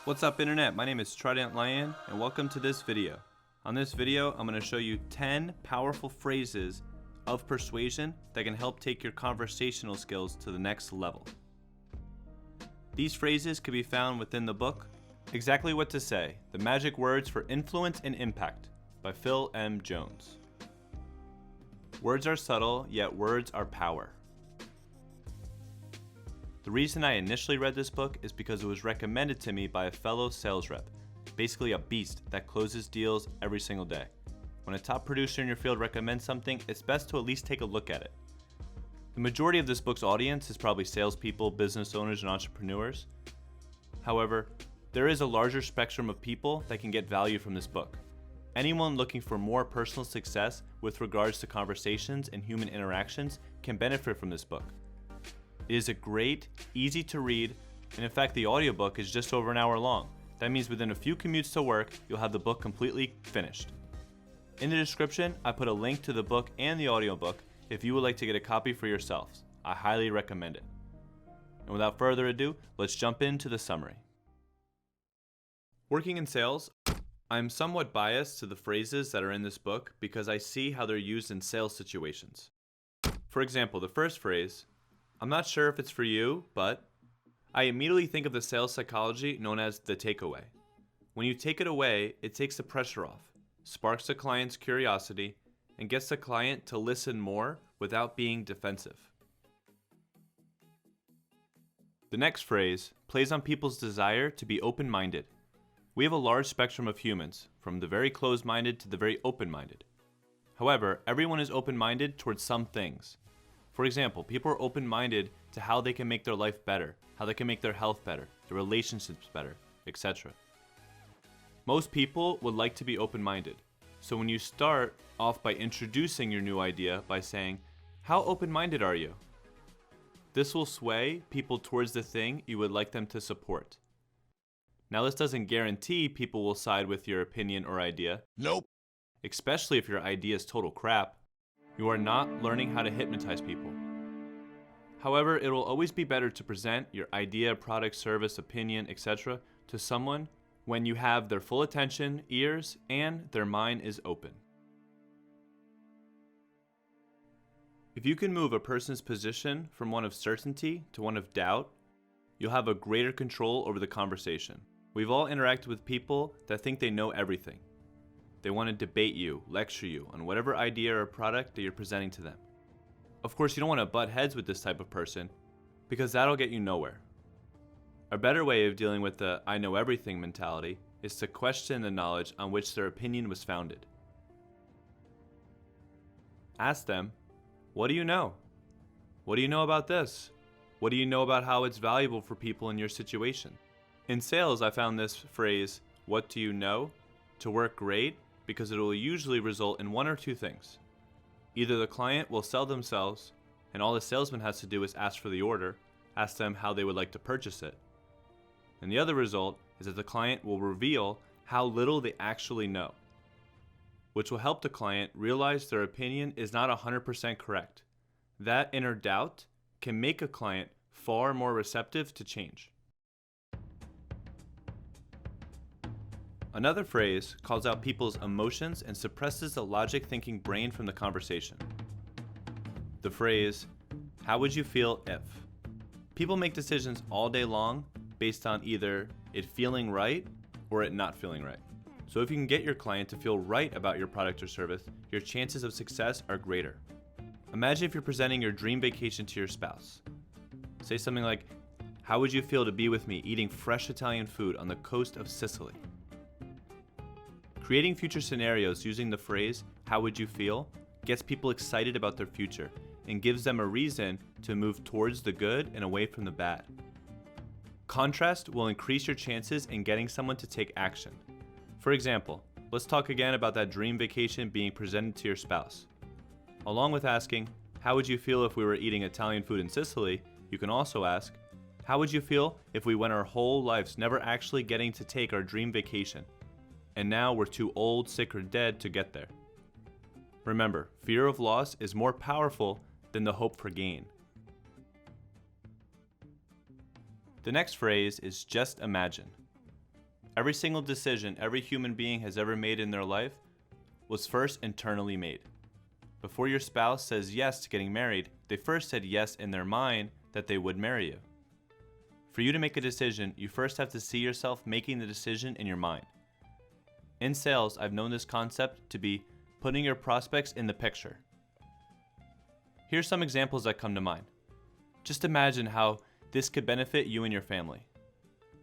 What's up internet, my name is Trident Lion and welcome to this video. On this video, I'm going to show you 10 powerful phrases of persuasion that can help take your conversational skills to the next level. These phrases can be found within the book, Exactly What to Say, The Magic Words for Influence and Impact by Phil M. Jones. Words are subtle, yet words are power. The reason I initially read this book is because it was recommended to me by a fellow sales rep, basically a beast that closes deals every single day. When a top producer in your field recommends something, it's best to at least take a look at it. The majority of this book's audience is probably salespeople, business owners, and entrepreneurs. However, there is a larger spectrum of people that can get value from this book. Anyone looking for more personal success with regards to conversations and human interactions can benefit from this book. It is a great, easy to read, and in fact the audiobook is just over an hour long. That means within a few commutes to work, you'll have the book completely finished. In the description, I put a link to the book and the audiobook if you would like to get a copy for yourselves. I highly recommend it. And without further ado, let's jump into the summary. Working in sales, I'm somewhat biased to the phrases that are in this book because I see how they're used in sales situations. For example, the first phrase, I'm not sure if it's for you, but I immediately think of the sales psychology known as the takeaway. When you take it away, it takes the pressure off, sparks the client's curiosity, and gets the client to listen more without being defensive. The next phrase plays on people's desire to be open-minded. We have a large spectrum of humans, from the very closed-minded to the very open-minded. However, everyone is open-minded towards some things. For example, people are open-minded to how they can make their life better, how they can make their health better, their relationships better, etc. Most people would like to be open-minded. So when you start off by introducing your new idea by saying, how open-minded are you? This will sway people towards the thing you would like them to support. Now this doesn't guarantee people will side with your opinion or idea. Nope. Especially if your idea is total crap. You are not learning how to hypnotize people. However, it will always be better to present your idea, product, service, opinion, etc. to someone when you have their full attention, ears, and their mind is open. If you can move a person's position from one of certainty to one of doubt, you'll have a greater control over the conversation. We've all interacted with people that think they know everything. They want to debate you, lecture you on whatever idea or product that you're presenting to them. Of course, you don't want to butt heads with this type of person because that'll get you nowhere. A better way of dealing with the I know everything mentality is to question the knowledge on which their opinion was founded. Ask them, what do you know? What do you know about this? What do you know about how it's valuable for people in your situation? In sales, I found this phrase, what do you know, to work great because it will usually result in one or two things. Either the client will sell themselves, and all the salesman has to do is ask for the order, ask them how they would like to purchase it. And the other result is that the client will reveal how little they actually know, which will help the client realize their opinion is not 100% correct. That inner doubt can make a client far more receptive to change. Another phrase calls out people's emotions and suppresses the logic-thinking brain from the conversation. The phrase, how would you feel if? People make decisions all day long based on either it feeling right or it not feeling right. So if you can get your client to feel right about your product or service, your chances of success are greater. Imagine if you're presenting your dream vacation to your spouse. Say something like, how would you feel to be with me eating fresh Italian food on the coast of Sicily? Creating future scenarios using the phrase, how would you feel, gets people excited about their future and gives them a reason to move towards the good and away from the bad. Contrast will increase your chances in getting someone to take action. For example, let's talk again about that dream vacation being presented to your spouse. Along with asking, how would you feel if we were eating Italian food in Sicily, you can also ask, how would you feel if we went our whole lives never actually getting to take our dream vacation? And now we're too old, sick, or dead to get there. Remember, fear of loss is more powerful than the hope for gain. The next phrase is just imagine. Every single decision every human being has ever made in their life was first internally made. Before your spouse says yes to getting married, they first said yes in their mind that they would marry you. For you to make a decision, you first have to see yourself making the decision in your mind. In sales, I've known this concept to be putting your prospects in the picture. Here's some examples that come to mind. Just imagine how this could benefit you and your family.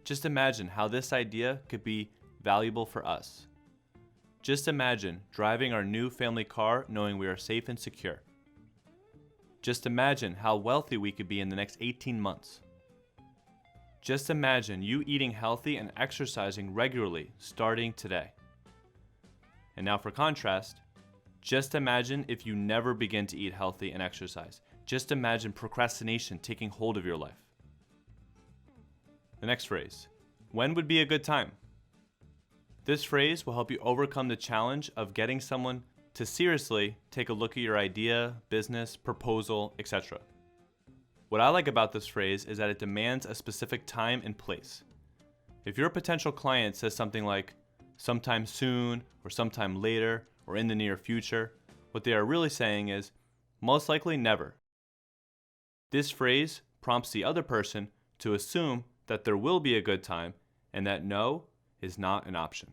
Just imagine how this idea could be valuable for us. Just imagine driving our new family car knowing we are safe and secure. Just imagine how wealthy we could be in the next 18 months. Just imagine you eating healthy and exercising regularly starting today. And now for contrast, just imagine if you never begin to eat healthy and exercise. Just imagine procrastination taking hold of your life. The next phrase, when would be a good time? This phrase will help you overcome the challenge of getting someone to seriously take a look at your idea, business, proposal, etc. What I like about this phrase is that it demands a specific time and place. If your potential client says something like, sometime soon, or sometime later, or in the near future, what they are really saying is, most likely never. This phrase prompts the other person to assume that there will be a good time and that no is not an option.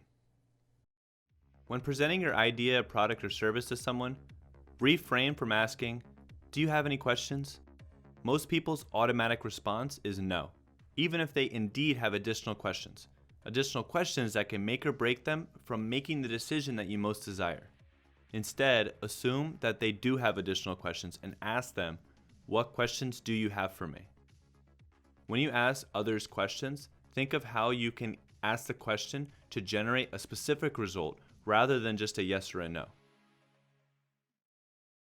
When presenting your idea, product, or service to someone, refrain from asking, do you have any questions? Most people's automatic response is no, even if they indeed have additional questions that can make or break them from making the decision that you most desire. Instead, assume that they do have additional questions and ask them, what questions do you have for me? When you ask others questions, think of how you can ask the question to generate a specific result rather than just a yes or a no.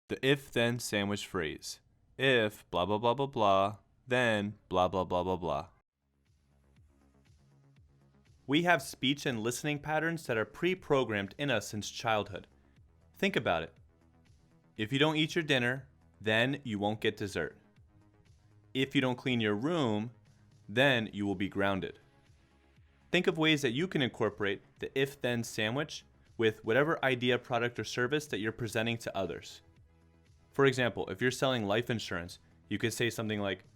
The if-then sandwich phrase. If blah blah blah blah blah, then blah blah blah blah blah. We have speech and listening patterns that are pre-programmed in us since childhood. Think about it. If you don't eat your dinner, then you won't get dessert. If you don't clean your room, then you will be grounded. Think of ways that you can incorporate the if-then sandwich with whatever idea, product, or service that you're presenting to others. For example, if you're selling life insurance, you could say something like,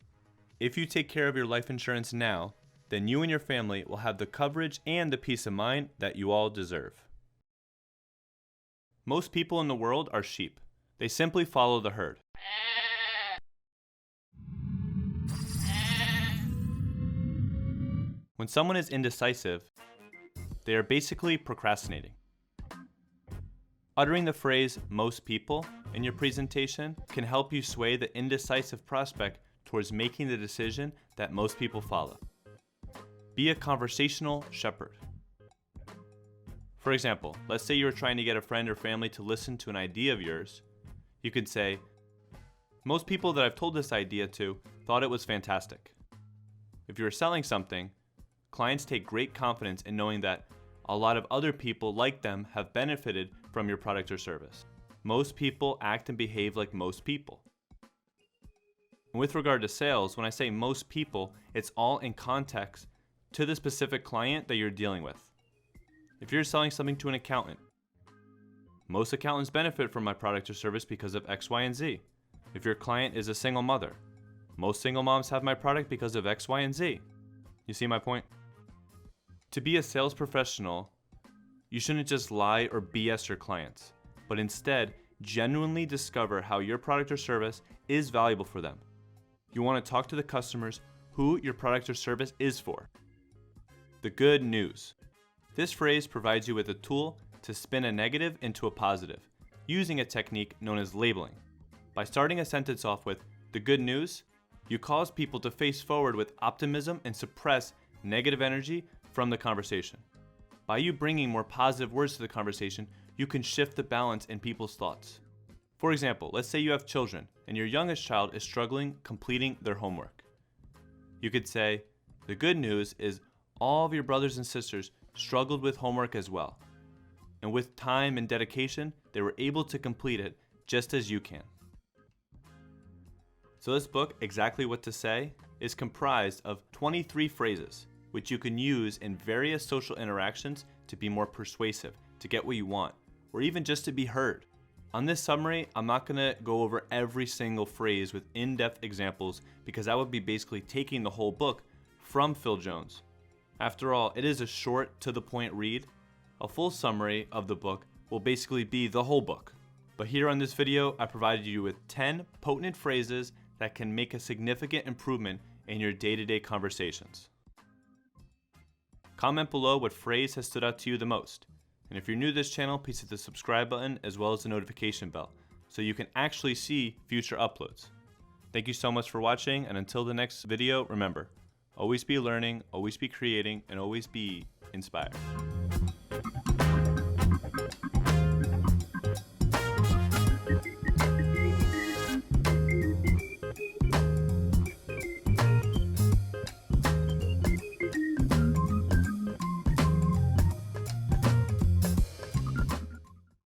if you take care of your life insurance now, then you and your family will have the coverage and the peace of mind that you all deserve. Most people in the world are sheep. They simply follow the herd. When someone is indecisive, they are basically procrastinating. Uttering the phrase most people in your presentation can help you sway the indecisive prospect towards making the decision that most people follow. Be a conversational shepherd. For example, let's say you're trying to get a friend or family to listen to an idea of yours. You could say, most people that I've told this idea to thought it was fantastic. If you're selling something, clients take great confidence in knowing that a lot of other people like them have benefited from your product or service. Most people act and behave like most people. And with regard to sales, when I say most people, it's all in context to the specific client that you're dealing with. If you're selling something to an accountant, most accountants benefit from my product or service because of X, Y, and Z. If your client is a single mother, most single moms have my product because of X, Y, and Z. You see my point? To be a sales professional, you shouldn't just lie or BS your clients, but instead genuinely discover how your product or service is valuable for them. You want to talk to the customers who your product or service is for. The good news. This phrase provides you with a tool to spin a negative into a positive, using a technique known as labeling. By starting a sentence off with the good news, you cause people to face forward with optimism and suppress negative energy from the conversation. By you bringing more positive words to the conversation, you can shift the balance in people's thoughts. For example, let's say you have children and your youngest child is struggling completing their homework. You could say, the good news is all of your brothers and sisters struggled with homework as well. And with time and dedication, they were able to complete it just as you can. So this book, Exactly What to Say, is comprised of 23 phrases. which you can use in various social interactions to be more persuasive, to get what you want, or even just to be heard. On this summary, I'm not going to go over every single phrase with in-depth examples because that would be basically taking the whole book from Phil Jones. After all, it is a short, to-the-point read. A full summary of the book will basically be the whole book. But here on this video, I provided you with 10 potent phrases that can make a significant improvement in your day-to-day conversations. Comment below what phrase has stood out to you the most. And if you're new to this channel, please hit the subscribe button as well as the notification bell so you can actually see future uploads. Thank you so much for watching, and until the next video, remember, always be learning, always be creating, and always be inspired.